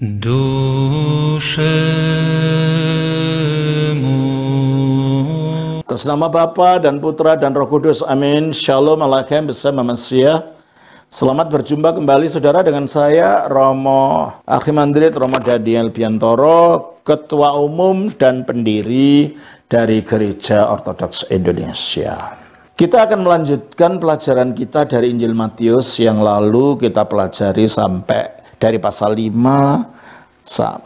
Dushemu. Atas nama Bapa dan Putra dan Roh Kudus, amin. Shalom alaikum bersama Mesiah. Selamat berjumpa kembali saudara dengan saya Romo Archimandrit Romo Daniel Biantoro, Ketua Umum dan Pendiri dari Gereja Ortodoks Indonesia. Kita akan melanjutkan pelajaran kita dari Injil Matius yang lalu kita pelajari sampai dari pasal 5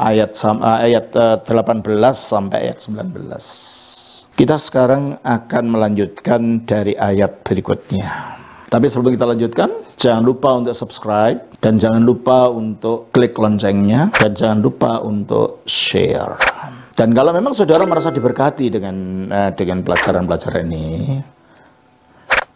ayat 18 sampai ayat 19. Kita sekarang akan melanjutkan dari ayat berikutnya. Tapi sebelum kita lanjutkan, jangan lupa untuk subscribe, dan jangan lupa untuk klik loncengnya, dan jangan lupa untuk share. Dan kalau memang saudara merasa diberkati dengan pelajaran-pelajaran ini,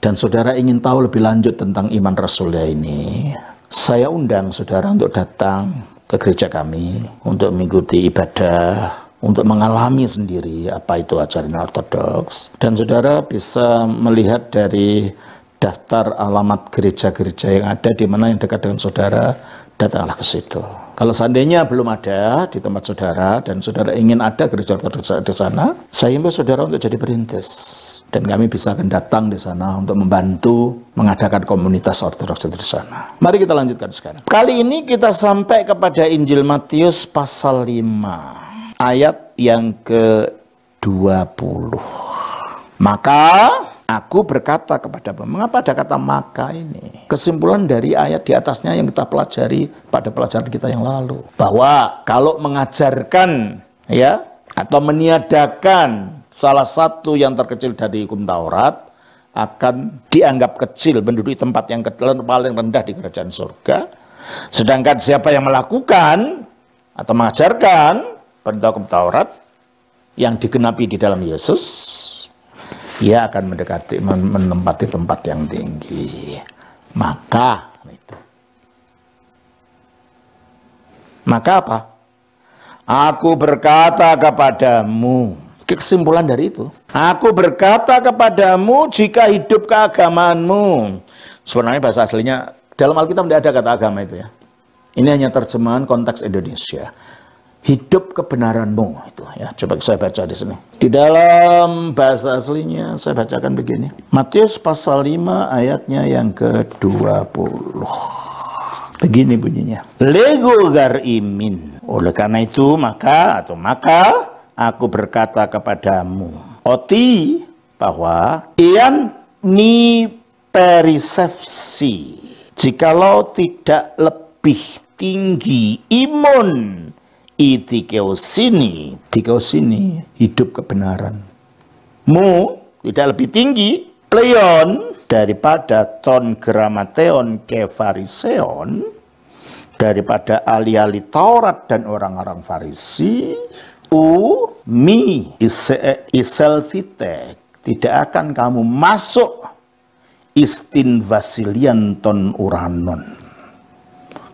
dan saudara ingin tahu lebih lanjut tentang iman Rasulnya ini, saya undang saudara untuk datang ke gereja kami, untuk mengikuti ibadah, untuk mengalami sendiri apa itu ajaran ortodoks. Dan saudara bisa melihat dari daftar alamat gereja-gereja yang ada di mana yang dekat dengan saudara, datanglah ke situ. Kalau seandainya belum ada di tempat saudara dan saudara ingin ada gereja ortodoks di sana, saya himbau saudara untuk jadi perintis. Dan kami bisa akan datang di sana untuk membantu mengadakan komunitas ortodoks di sana. Mari kita lanjutkan sekarang. Kali ini kita sampai kepada Injil Matius pasal 5 ayat yang ke-20. Maka aku berkata kepadamu, mengapa ada kata maka ini? Kesimpulan dari ayat di atasnya yang kita pelajari pada pelajaran kita yang lalu. Bahwa kalau mengajarkan atau meniadakan salah satu yang terkecil dari hukum Taurat, akan dianggap kecil, menduduki tempat yang paling rendah di kerajaan surga. Sedangkan siapa yang melakukan atau mengajarkan perintah hukum Taurat yang digenapi di dalam Yesus, ia akan menempati tempat yang tinggi. Maka apa? Aku berkata kepadamu. Kesimpulan dari itu, aku berkata kepadamu, jika hidup keagamaanmu. Sebenarnya bahasa aslinya dalam Alkitab tidak ada kata agama itu ya. Ini hanya terjemahan konteks Indonesia. Hidup kebenaranmu itu ya. Coba saya baca di sini. Di dalam bahasa aslinya saya bacakan begini. Matius pasal 5 ayatnya yang ke-20. Begini bunyinya. Lego gar imin. Oleh karena itu maka aku berkata kepadamu, oti bahwa ian ni perisepsi, jikalau tidak lebih tinggi imun itikeosini, dikeosini hidup kebenaranmu tidak lebih tinggi pleon daripada ton gramateon ke fariseon, daripada ahli-ahli Taurat dan orang-orang Farisi. Iselvite, tidak akan kamu masuk istin vasilian ton uranon,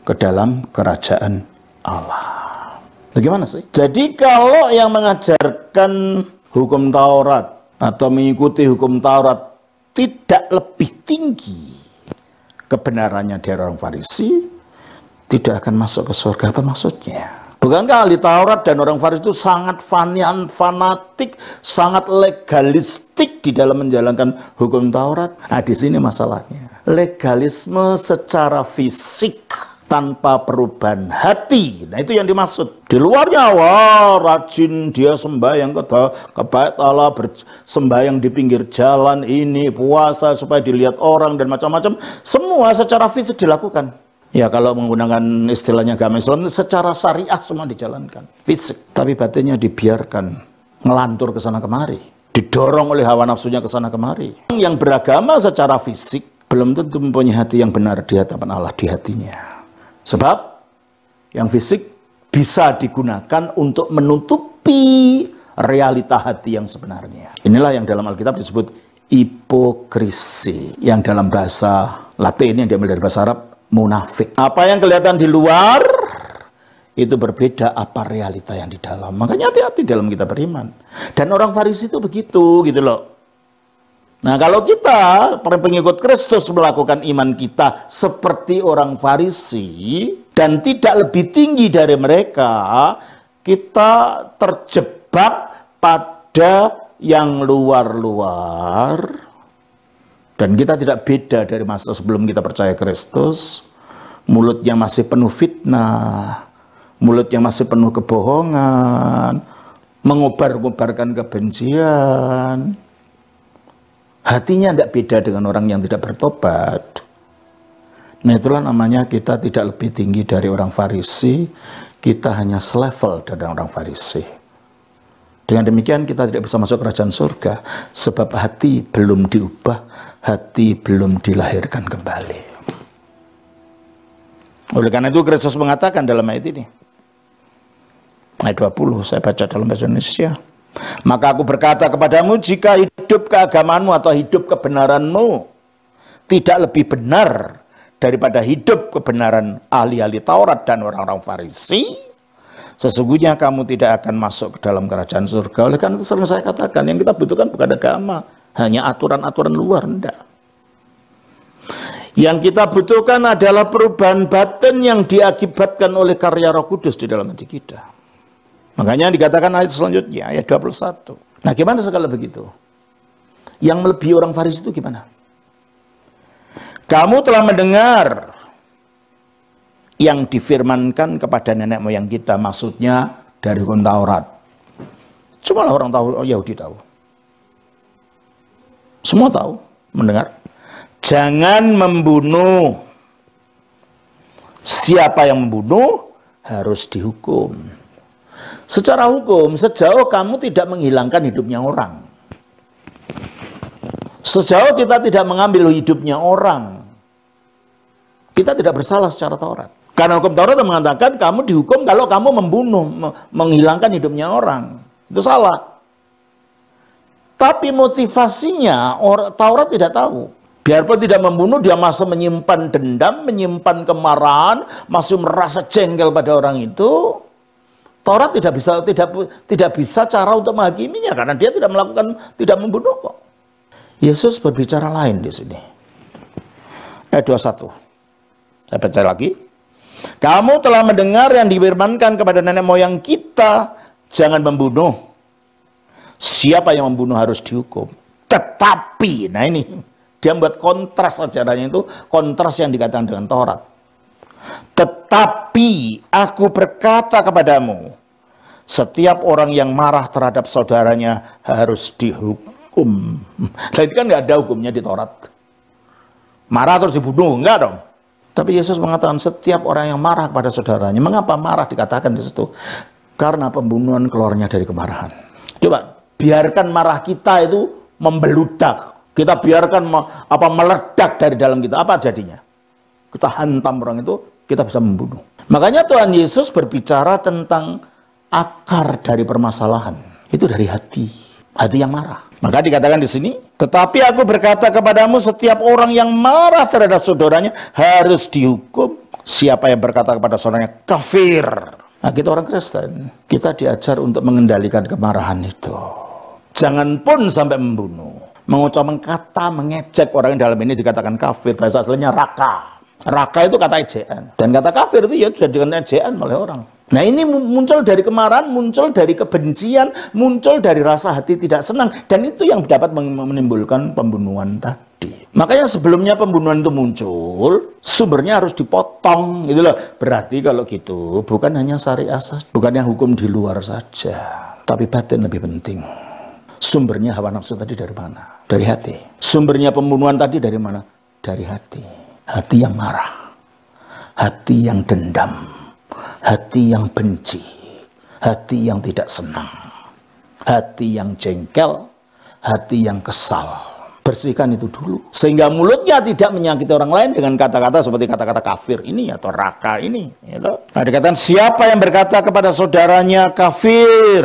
ke dalam kerajaan Allah. Bagaimana sih? Jadi kalau yang mengajarkan hukum Taurat atau mengikuti hukum Taurat tidak lebih tinggi kebenarannya dari orang Farisi, tidak akan masuk ke surga. Apa maksudnya? Bukankah ahli Taurat dan orang Farisi itu sangat fanatik, sangat legalistik di dalam menjalankan hukum Taurat? Nah, di sini masalahnya. Legalisme secara fisik tanpa perubahan hati. Nah, itu yang dimaksud. Di luarnya, wah, rajin dia sembahyang ke bait Allah, sembahyang di pinggir jalan ini, puasa supaya dilihat orang dan macam-macam. Semua secara fisik dilakukan. Ya, kalau menggunakan istilahnya agama Islam, secara syariah semua dijalankan, fisik. Tapi batinnya dibiarkan ngelantur ke sana kemari, didorong oleh hawa nafsunya ke sana kemari. Yang beragama secara fisik belum tentu mempunyai hati yang benar di hadapan Allah di hatinya. Sebab yang fisik bisa digunakan untuk menutupi realita hati yang sebenarnya. Inilah yang dalam Alkitab disebut hipokrisi, yang dalam bahasa Latin yang diambil dari bahasa Arab munafik. Apa yang kelihatan di luar itu berbeda apa realita yang di dalam. Makanya hati-hati dalam kita beriman. Dan orang Farisi itu begitu gitu loh. Nah, kalau kita para pengikut Kristus melakukan iman kita seperti orang Farisi, dan tidak lebih tinggi dari mereka, kita terjebak pada yang luar-luar, dan kita tidak beda dari masa sebelum kita percaya Kristus. Mulutnya masih penuh fitnah, mulutnya masih penuh kebohongan, mengobar-ngobarkan kebencian. Hatinya tidak beda dengan orang yang tidak bertobat. Nah, itulah namanya kita tidak lebih tinggi dari orang Farisi, kita hanya selevel dari orang Farisi. Dengan demikian kita tidak bisa masuk kerajaan surga, sebab hati belum diubah, hati belum dilahirkan kembali. Oleh karena itu Kristus mengatakan dalam ayat ini, ayat 20, saya baca dalam bahasa Indonesia. Maka aku berkata kepadamu, jika hidup keagamaanmu atau hidup kebenaranmu tidak lebih benar daripada hidup kebenaran ahli-ahli Taurat dan orang-orang Farisi, sesungguhnya kamu tidak akan masuk ke dalam kerajaan surga. Oleh karena itu sering saya katakan, yang kita butuhkan bukan agama, hanya aturan-aturan luar, enggak. Yang kita butuhkan adalah perubahan batin yang diakibatkan oleh karya Roh Kudus di dalam hati kita. Makanya dikatakan ayat selanjutnya, ayat 21. Nah, gimana sekali begitu? Yang melebihi orang Farisi itu gimana? Kamu telah mendengar yang difirmankan kepada nenek moyang kita, maksudnya dari hukum Taurat. Cuma orang tahu, Yahudi tahu. Semua tahu, mendengar. Jangan membunuh. Siapa yang membunuh harus dihukum. Secara hukum, sejauh kamu tidak menghilangkan hidupnya orang, sejauh kita tidak mengambil hidupnya orang, kita tidak bersalah secara Taurat. Karena hukum Taurat mengatakan kamu dihukum kalau kamu membunuh, menghilangkan hidupnya orang. Itu salah. Tapi motivasinya Taurat tidak tahu. Biarpun tidak membunuh, dia masih menyimpan dendam, menyimpan kemarahan, masih merasa jengkel pada orang itu. Taurat tidak bisa cara untuk menghakiminya karena dia tidak membunuh kok. Yesus berbicara lain di sini. Ayat 21. Saya baca lagi. Kamu telah mendengar yang difirmankan kepada nenek moyang kita, jangan membunuh. Siapa yang membunuh harus dihukum. Tetapi, nah ini dia membuat kontras ajarannya itu, kontras yang dikatakan dengan Taurat. Tetapi aku berkata kepadamu, setiap orang yang marah terhadap saudaranya harus dihukum. Nah, itu kan nggak ada hukumnya di Taurat. Marah terus dibunuh, enggak dong. Tapi Yesus mengatakan setiap orang yang marah kepada saudaranya. Mengapa marah dikatakan di situ? Karena pembunuhan keluarnya dari kemarahan. Coba biarkan marah kita itu membeludak. Kita biarkan meledak dari dalam kita. Apa jadinya? Kita hantam orang itu, kita bisa membunuh. Makanya Tuhan Yesus berbicara tentang akar dari permasalahan. Itu dari hati. Hati yang marah. Maka dikatakan di sini, tetapi aku berkata kepadamu, setiap orang yang marah terhadap saudaranya harus dihukum. Siapa yang berkata kepada saudaranya kafir. Nah, kita orang Kristen, kita diajar untuk mengendalikan kemarahan itu. Jangan pun sampai membunuh. Mengucapkan kata mengejek orang yang dalam ini dikatakan kafir. Bahasa aslinya raka. Raka itu kata ejaan. Dan kata kafir itu ya sudah dengan ejaan oleh orang. Nah, ini muncul dari kemarahan, muncul dari kebencian, muncul dari rasa hati tidak senang. Dan itu yang dapat menimbulkan pembunuhan tadi. Makanya sebelumnya pembunuhan itu muncul, sumbernya harus dipotong. Gitu loh. Berarti kalau gitu, bukan hanya syariah saja, bukannya hukum di luar saja, tapi batin lebih penting. Sumbernya hawa nafsu tadi dari mana? Dari hati. Sumbernya pembunuhan tadi dari mana? Dari hati. Hati yang marah. Hati yang dendam. Hati yang benci. Hati yang tidak senang. Hati yang jengkel. Hati yang kesal. Bersihkan itu dulu. Sehingga mulutnya tidak menyakiti orang lain dengan kata-kata seperti kata-kata kafir ini atau raka ini. Nah, dikatakan siapa yang berkata kepada saudaranya kafir,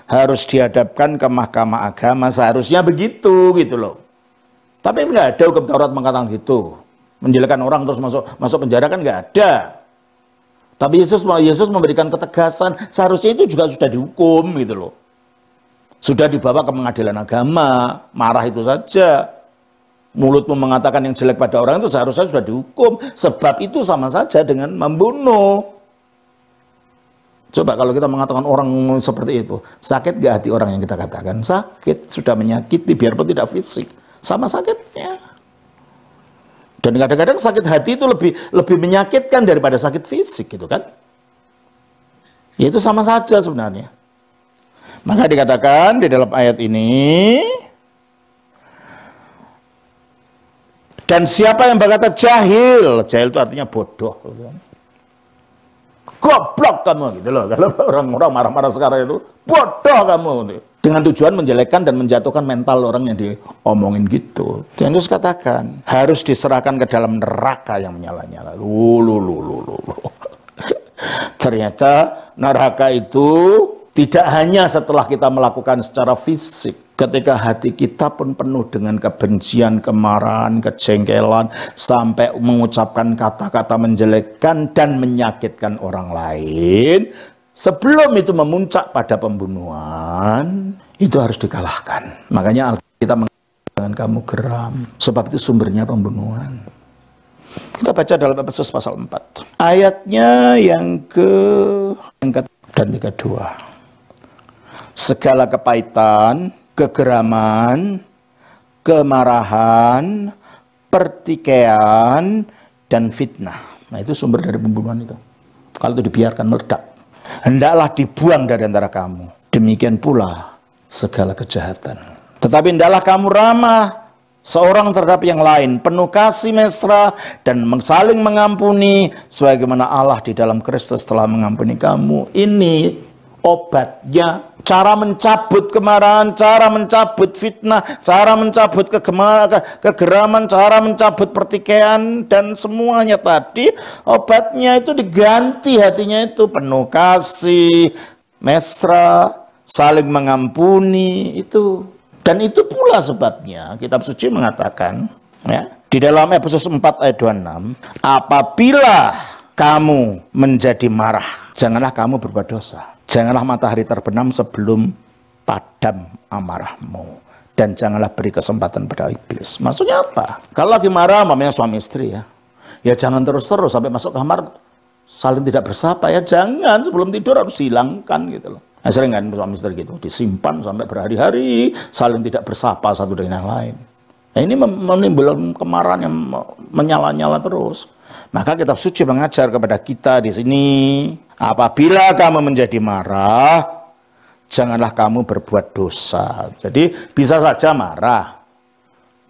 harus dihadapkan ke mahkamah agama. Seharusnya begitu gitu loh. Tapi nggak ada hukum Taurat mengatakan gitu. Menjelekkan orang terus masuk penjara kan nggak ada. Tapi Yesus memberikan ketegasan. Seharusnya itu juga sudah dihukum gitu loh. Sudah dibawa ke pengadilan agama. Marah itu saja. mulutmu mengatakan yang jelek pada orang itu seharusnya sudah dihukum. Sebab itu sama saja dengan membunuh. Coba kalau kita mengatakan orang seperti itu, sakit gak hati orang yang kita katakan? Sakit, sudah menyakiti biarpun tidak fisik. Sama sakitnya. Dan kadang-kadang sakit hati itu lebih menyakitkan daripada sakit fisik gitu kan. Ya itu sama saja sebenarnya. Maka dikatakan di dalam ayat ini, dan siapa yang berkata jahil, jahil itu artinya bodoh. Goblok kamu gitu loh. Kalau orang-orang marah-marah sekarang itu, bodoh kamu. Dengan tujuan menjelekkan dan menjatuhkan mental orang yang diomongin gitu. Dan Yesus katakan, harus diserahkan ke dalam neraka yang menyala-nyala. Ternyata neraka itu tidak hanya setelah kita melakukan secara fisik. Ketika hati kita pun penuh dengan kebencian, kemarahan, kejengkelan, sampai mengucapkan kata-kata menjelekkan dan menyakitkan orang lain, sebelum itu memuncak pada pembunuhan, itu harus dikalahkan. Makanya kita mengatakan kamu geram, sebab itu sumbernya pembunuhan. Kita baca dalam Efesus pasal 4. Ayatnya yang dan 32. Segala kepahitan, kegeraman, kemarahan, pertikaian, dan fitnah. Nah itu sumber dari pembunuhan itu. Kalau itu dibiarkan meledak, hendaklah dibuang dari antara kamu. Demikian pula segala kejahatan. Tetapi hendaklah kamu ramah seorang terhadap yang lain, penuh kasih mesra, dan saling mengampuni, sebagaimana Allah di dalam Kristus telah mengampuni kamu. Ini obatnya. Cara mencabut kemarahan, cara mencabut fitnah, cara mencabut kegeraman, cara mencabut pertikaian, dan semuanya tadi, obatnya itu diganti hatinya itu penuh kasih, mesra, saling mengampuni, itu. Dan itu pula sebabnya kitab suci mengatakan, ya, di dalam Efesus 4 ayat 26, apabila kamu menjadi marah, janganlah kamu berbuat dosa. Janganlah matahari terbenam sebelum padam amarahmu. Dan janganlah beri kesempatan pada iblis. Maksudnya apa? Kalau lagi marah, mamanya suami istri ya. Ya jangan terus-terus sampai masuk kamar saling tidak bersapa ya. Jangan, sebelum tidur harus hilangkan gitu loh. Nah, sering kan suami istri gitu. Disimpan sampai berhari-hari, saling tidak bersapa satu dengan yang lain. Nah, ini menimbulkan kemarahan yang menyala-nyala terus. Maka kitab suci mengajar kepada kita di sini, apabila kamu menjadi marah, janganlah kamu berbuat dosa. Jadi bisa saja marah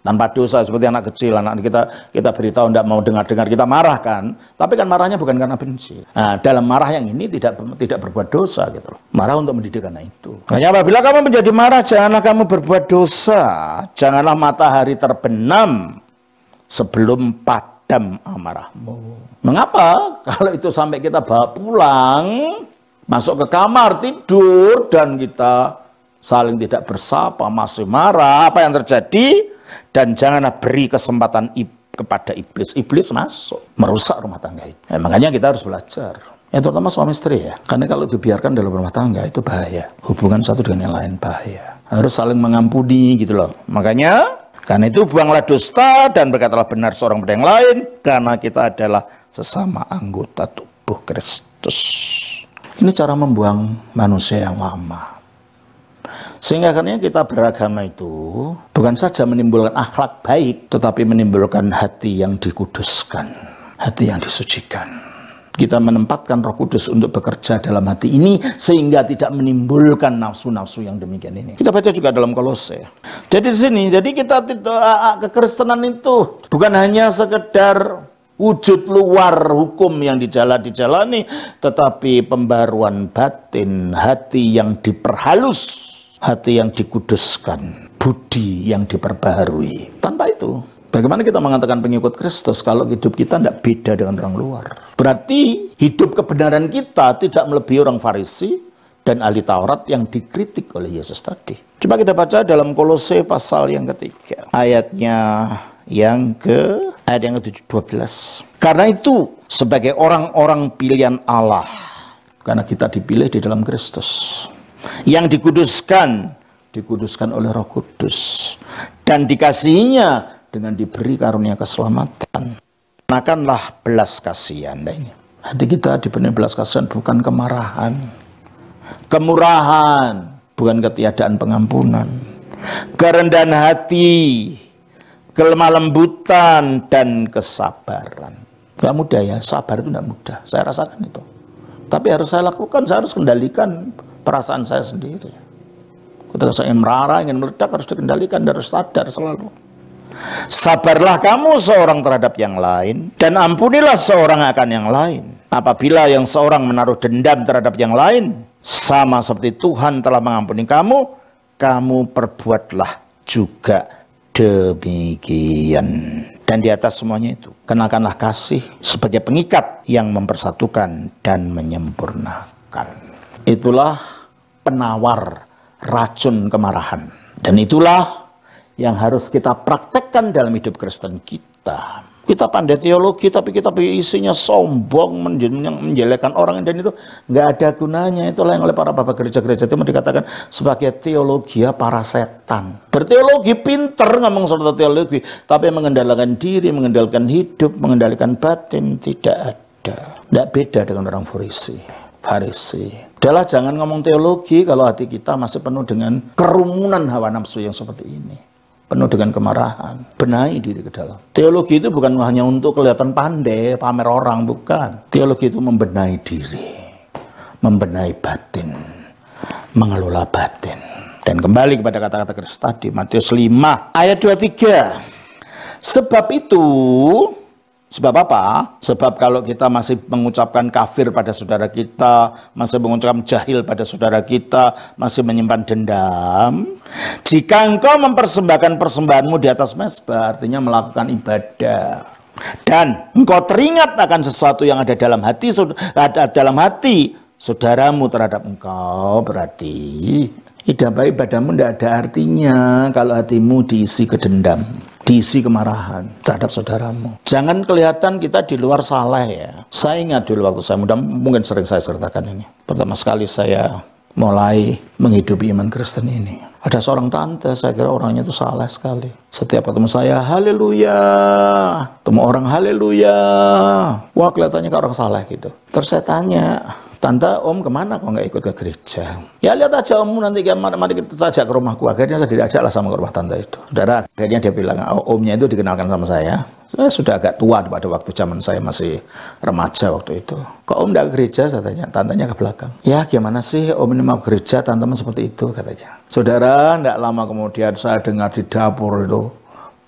tanpa dosa, seperti anak kecil, anak kita beritahu tidak mau dengar-dengar, kita marah kan, tapi kan marahnya bukan karena benci. Nah, dalam marah yang ini tidak berbuat dosa gitu loh. Marah untuk mendidik karena itu. Makanya apabila kamu menjadi marah, janganlah kamu berbuat dosa. Janganlah matahari terbenam sebelum padam amarahmu. Mengapa? Kalau itu sampai kita bawa pulang, masuk ke kamar tidur, dan kita saling tidak bersapa, masih marah, apa yang terjadi? Dan janganlah beri kesempatan kepada iblis. Iblis masuk, merusak rumah tangga itu. Nah, makanya kita harus belajar. Ya terutama suami istri ya. Karena kalau dibiarkan dalam rumah tangga itu bahaya. Hubungan satu dengan yang lain bahaya. Harus saling mengampuni gitu loh. Makanya, karena itu buanglah dusta dan berkatalah benar seorang pada yang lain. Karena kita adalah sesama anggota tubuh Kristus. Ini cara membuang manusia yang lama. Sehingga akhirnya kita beragama itu bukan saja menimbulkan akhlak baik, tetapi menimbulkan hati yang dikuduskan, hati yang disucikan. Kita menempatkan Roh Kudus untuk bekerja dalam hati ini sehingga tidak menimbulkan nafsu-nafsu yang demikian ini. Kita baca juga dalam Kolose. Jadi di sini, jadi kita tidak, kekristenan itu bukan hanya sekedar wujud luar hukum yang dijalani, tetapi pembaruan batin, hati yang diperhalus, hati yang dikuduskan, budi yang diperbaharui. Tanpa itu, bagaimana kita mengatakan pengikut Kristus kalau hidup kita tidak beda dengan orang luar? Berarti hidup kebenaran kita tidak melebihi orang Farisi dan ahli Taurat yang dikritik oleh Yesus tadi. Coba kita baca dalam Kolose pasal yang ketiga, ayatnya yang ke-12. Karena itu, sebagai orang-orang pilihan Allah, karena kita dipilih di dalam Kristus, yang dikuduskan oleh Roh Kudus, dan dikasihinya dengan diberi karunia keselamatan. Kenakanlah belas kasihan. Nah ini, hati kita dipenuhi belas kasihan, bukan kemarahan, kemurahan, bukan ketiadaan pengampunan, kerendahan hati, kelemah lembutan, dan kesabaran. Gak mudah ya, sabar itu gak mudah. Saya rasakan itu. Tapi harus saya lakukan, saya harus kendalikan perasaan saya sendiri. Ketika saya ingin marah, ingin meledak, harus dikendalikan, harus sadar selalu. Sabarlah kamu seorang terhadap yang lain, dan ampunilah seorang akan yang lain. Apabila yang seorang menaruh dendam terhadap yang lain, sama seperti Tuhan telah mengampuni kamu, kamu perbuatlah juga demikian. Dan di atas semuanya itu, kenakanlah kasih sebagai pengikat yang mempersatukan dan menyempurnakan. Itulah penawar racun kemarahan. Dan itulah yang harus kita praktekkan dalam hidup Kristen kita. Kita pandai teologi, tapi kita isinya sombong, menjelekkan orang, dan itu nggak ada gunanya. Itulah yang oleh para bapak gereja-gereja itu dikatakan sebagai teologi para setan. Berteologi pinter ngomong soal teologi, tapi mengendalikan diri, mengendalikan hidup, mengendalikan batin tidak ada. Nggak beda dengan orang Farisi. Adalah jangan ngomong teologi kalau hati kita masih penuh dengan kerumunan hawa nafsu yang seperti ini. Penuh dengan kemarahan, benahi diri ke dalam. Teologi itu bukan hanya untuk kelihatan pandai, pamer orang, bukan. Teologi itu membenahi diri, membenahi batin, mengelola batin. Dan kembali kepada kata-kata Kristus tadi, Matius 5 ayat 23. Sebab apa? Sebab kalau kita masih mengucapkan kafir pada saudara kita, masih mengucapkan jahil pada saudara kita, masih menyimpan dendam, jika engkau mempersembahkan persembahanmu di atas mezbah, artinya melakukan ibadah, dan engkau teringat akan sesuatu yang ada dalam hati saudaramu terhadap engkau, berarti ibadahmu tidak ada artinya kalau hatimu diisi kedendam, diisi kemarahan terhadap saudaramu. Jangan kelihatan kita di luar salah ya. Saya ingat dulu waktu saya muda, mungkin sering saya ceritakan ini. Pertama sekali saya mulai menghidupi iman Kristen ini. Ada seorang tante, saya kira orangnya itu saleh sekali. Setiap ketemu saya, haleluya. Ketemu orang, haleluya. Wah, kelihatannya kayak orang saleh gitu. Terus saya tanya, tante, om kemana kok nggak ikut ke gereja? Ya lihat aja om, nanti mari kita ajak ke rumahku. Akhirnya saya diajaklah sama ke rumah tante itu. Saudara, akhirnya dia bilang, omnya itu dikenalkan sama saya. Saya sudah agak tua pada waktu zaman saya masih remaja waktu itu. Kok om nggak ke gereja? Saya tanya, tantenya ke belakang. Ya gimana sih om ini mau gereja, tante seperti itu katanya. Saudara, nggak lama kemudian saya dengar di dapur itu,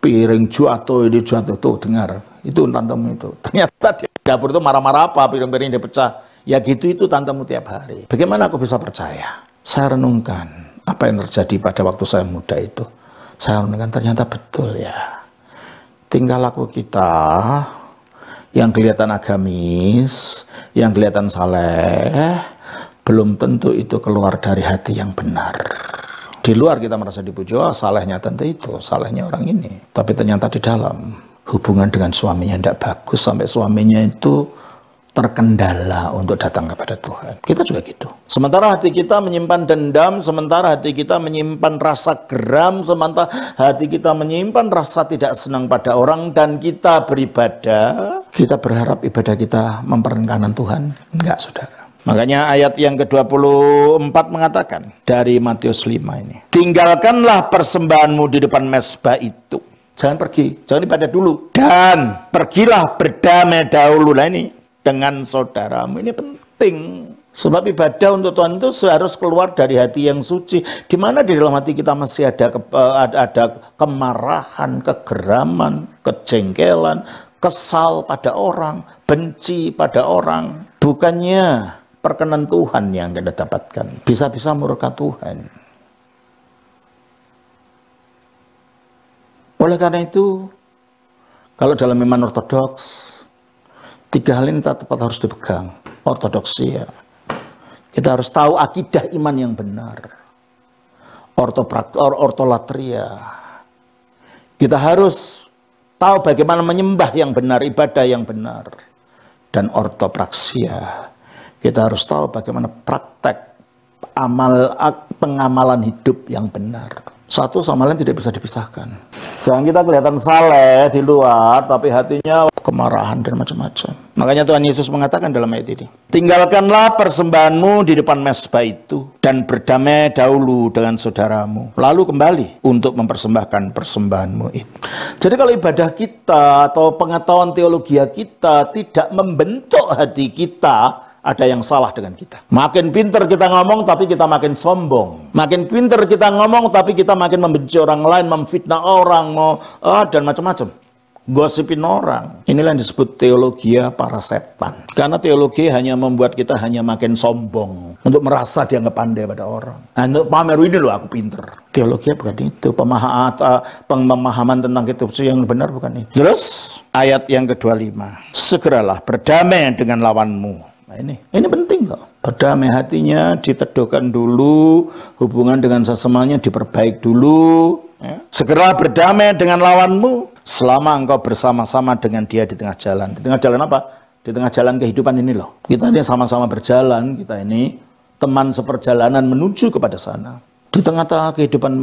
piring jatuh tuh dengar. Itu tantemu itu. Ternyata di dapur itu marah-marah apa, piring-piring dia pecah. Ya gitu itu tantemu tiap hari. Bagaimana aku bisa percaya? Saya renungkan apa yang terjadi pada waktu saya muda itu. Saya renungkan ternyata betul ya. Tingkah laku kita yang kelihatan agamis, yang kelihatan saleh, belum tentu itu keluar dari hati yang benar. Di luar kita merasa dipuji, oh salehnya tante itu, salehnya orang ini. Tapi ternyata di dalam hubungan dengan suaminya tidak bagus, sampai suaminya itu terkendala untuk datang kepada Tuhan. Kita juga gitu. Sementara hati kita menyimpan dendam, sementara hati kita menyimpan rasa geram, sementara hati kita menyimpan rasa tidak senang pada orang, dan kita beribadah, kita berharap ibadah kita memperkenankan Tuhan. Enggak, saudara. Makanya ayat yang ke-24 mengatakan dari Matius 5 ini, tinggalkanlah persembahanmu di depan mezbah itu. Jangan pergi, jangan ibadah dulu, dan pergilah berdamai dahulu. Lah ini dengan saudaramu, ini penting. Sebab ibadah untuk Tuhan itu harus keluar dari hati yang suci, di mana di dalam hati kita masih ada kemarahan, kegeraman, kejengkelan, kesal pada orang, benci pada orang. Bukannya perkenan Tuhan yang kita dapatkan, bisa-bisa murka Tuhan. Oleh karena itu, kalau dalam iman ortodoks, 3 hal ini tetap harus dipegang. Ortodoksia, kita harus tahu akidah iman yang benar. Ortolatria, kita harus tahu bagaimana menyembah yang benar, ibadah yang benar. Dan ortopraksia, kita harus tahu bagaimana praktek pengamalan hidup yang benar. Satu sama lain tidak bisa dipisahkan. Jangan kita kelihatan saleh di luar, tapi hatinya kemarahan dan macam-macam. Makanya Tuhan Yesus mengatakan dalam ayat ini, tinggalkanlah persembahanmu di depan mezbah itu, dan berdamai dahulu dengan saudaramu, lalu kembali untuk mempersembahkan persembahanmu itu. Jadi kalau ibadah kita atau pengetahuan teologi kita tidak membentuk hati kita, ada yang salah dengan kita. Makin pinter kita ngomong, tapi kita makin sombong. Makin pinter kita ngomong, tapi kita makin membenci orang lain, memfitnah orang, dan macam-macam. Gosipin orang. Inilah yang disebut teologi para setan. Karena teologi hanya membuat kita hanya makin sombong. Untuk merasa dianggap pandai pada orang. Nah, untuk pamer ini loh aku pinter. Teologi bukan itu. Pemahaman tentang kitab suci yang benar bukan itu. Terus ayat yang ke-25. Segeralah berdamai dengan lawanmu. Nah ini penting loh. Berdamai hatinya, diteduhkan dulu, hubungan dengan sesamanya diperbaik dulu. Ya. Segera berdamai dengan lawanmu selama engkau bersama-sama dengan dia di tengah jalan. Di tengah jalan apa? Di tengah jalan kehidupan ini loh. Kita ini sama-sama berjalan, kita ini teman seperjalanan menuju kepada sana. Di tengah-tengah kehidupan,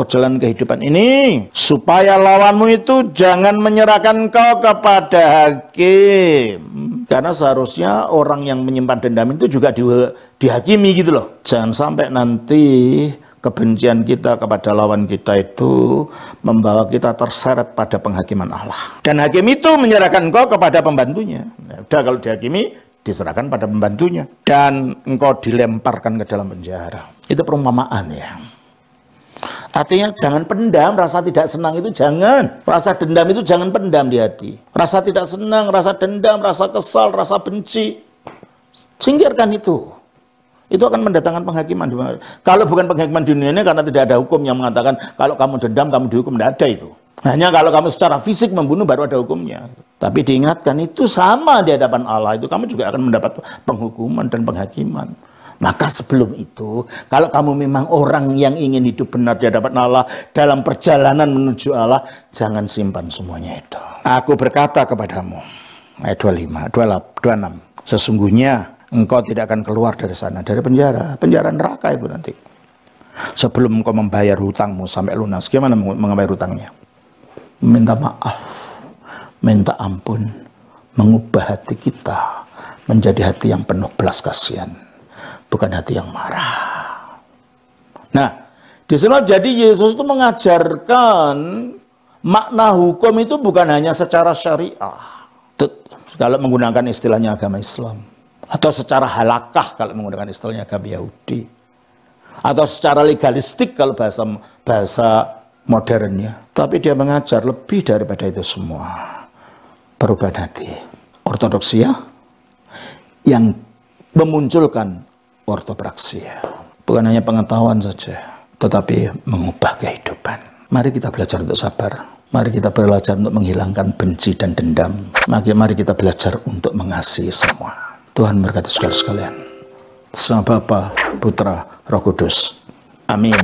perjalanan kehidupan ini, supaya lawanmu itu jangan menyerahkan kau kepada hakim. Karena seharusnya orang yang menyimpan dendam itu juga dihakimi gitu loh. Jangan sampai nanti kebencian kita kepada lawan kita itu membawa kita terseret pada penghakiman Allah. Dan hakim itu menyerahkan kau kepada pembantunya. Ya, udah kalau dihakimi, diserahkan pada pembantunya. Dan engkau dilemparkan ke dalam penjara. Itu perumpamaan ya. Artinya jangan pendam, rasa tidak senang itu jangan. Rasa dendam itu jangan pendam di hati. Rasa tidak senang, rasa dendam, rasa kesal, rasa benci. Singkirkan itu. Itu akan mendatangkan penghakiman. Kalau bukan penghakiman dunia ini karena tidak ada hukum yang mengatakan kalau kamu dendam, kamu dihukum. Tidak ada itu. Hanya kalau kamu secara fisik membunuh baru ada hukumnya. Tapi diingatkan itu sama di hadapan Allah. Itu kamu juga akan mendapat penghukuman dan penghakiman. Maka sebelum itu, kalau kamu memang orang yang ingin hidup benar di hadapan Allah, dalam perjalanan menuju Allah, jangan simpan semuanya itu. Aku berkata kepadamu, ayat 25, 26, sesungguhnya engkau tidak akan keluar dari sana, dari penjara neraka itu nanti. Sebelum engkau membayar hutangmu sampai lunas. Gimana membayar hutangnya? Minta maaf, minta ampun, mengubah hati kita menjadi hati yang penuh belas kasihan. Bukan hati yang marah. Nah, di sana jadi Yesus itu mengajarkan makna hukum itu bukan hanya secara syariah. Kalau menggunakan istilahnya agama Islam. Atau secara halakah kalau menggunakan istilahnya agama Yahudi. Atau secara legalistik kalau bahasa modernnya. Tapi dia mengajar lebih daripada itu semua. Perubahan hati. Ortodoksia yang memunculkan ortopraksia. Bukan hanya pengetahuan saja, tetapi mengubah kehidupan. Mari kita belajar untuk sabar. Mari kita belajar untuk menghilangkan benci dan dendam. Mari kita belajar untuk mengasihi semua. Tuhan berkati saudara sekalian. Sama Bapa, Putra, Roh Kudus. Amin.